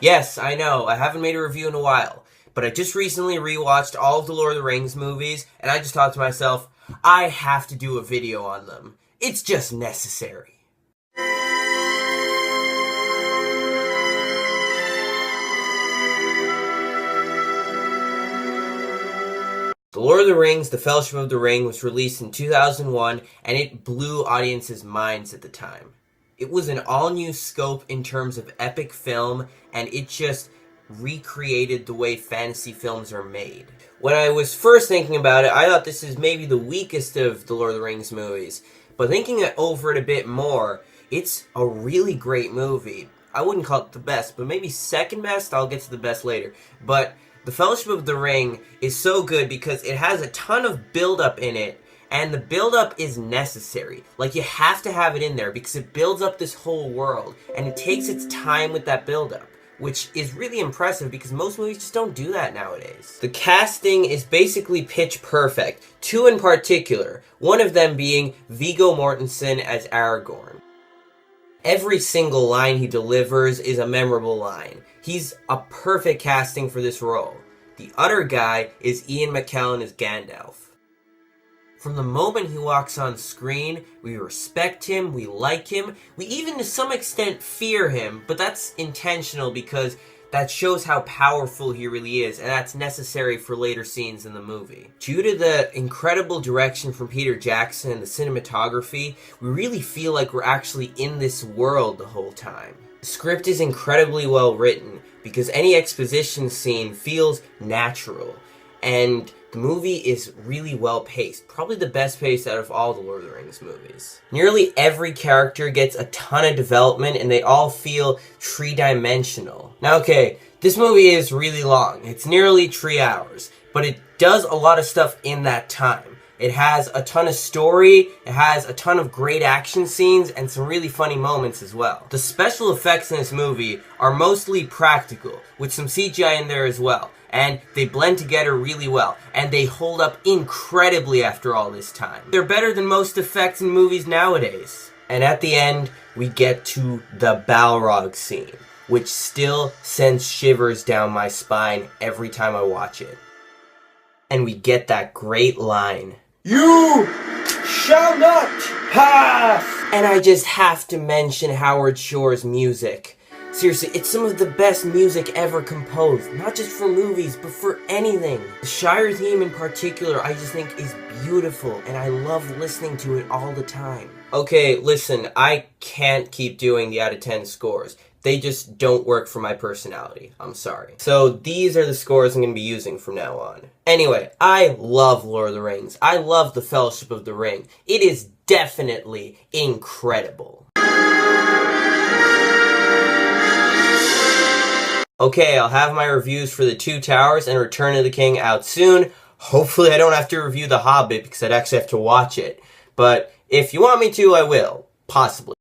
Yes, I know, I haven't made a review in a while, but I just recently rewatched all of the Lord of the Rings movies, and I just thought to myself, I have to do a video on them. It's just necessary. The Lord of the Rings, The Fellowship of the Ring was released in 2001, and it blew audiences' minds at the time. It was an all-new scope in terms of epic film, and it just recreated the way fantasy films are made. When I was first thinking about it, I thought this is maybe the weakest of the Lord of the Rings movies, but thinking over it a bit more, it's a really great movie. I wouldn't call it the best, but maybe second best. I'll get to the best later. But The Fellowship of the Ring is so good because it has a ton of build-up in it, and the build-up is necessary. Like, you have to have it in there because it builds up this whole world, and it takes its time with that build-up, which is really impressive because most movies just don't do that nowadays. The casting is basically pitch perfect, two in particular, one of them being Viggo Mortensen as Aragorn. Every single line he delivers is a memorable line. He's a perfect casting for this role. The other guy is Ian McKellen as Gandalf. From the moment he walks on screen, we respect him, we like him, we even to some extent fear him, but that's intentional because that shows how powerful he really is, and that's necessary for later scenes in the movie. Due to the incredible direction from Peter Jackson and the cinematography, we really feel like we're actually in this world the whole time. The script is incredibly well written because any exposition scene feels natural, and the movie is really well paced, probably the best paced out of all the Lord of the Rings movies. Nearly every character gets a ton of development and they all feel three-dimensional. Now okay, this movie is really long, it's nearly 3 hours, but it does a lot of stuff in that time. It has a ton of story, it has a ton of great action scenes, and some really funny moments as well. The special effects in this movie are mostly practical, with some CGI in there as well, and they blend together really well, and they hold up incredibly after all this time. They're better than most effects in movies nowadays. And at the end, we get to the Balrog scene, which still sends shivers down my spine every time I watch it. And we get that great line, "You shall not pass!" And I just have to mention Howard Shore's music. Seriously, it's some of the best music ever composed, not just for movies, but for anything. The Shire theme in particular, I just think is beautiful, and I love listening to it all the time. Okay, listen, I can't keep doing the out of 10 scores. They just don't work for my personality. I'm sorry. So these are the scores I'm going to be using from now on. Anyway, I love Lord of the Rings. I love The Fellowship of the Ring. It is definitely incredible. Okay, I'll have my reviews for The Two Towers and Return of the King out soon. Hopefully I don't have to review The Hobbit because I'd actually have to watch it. But if you want me to, I will. Possibly.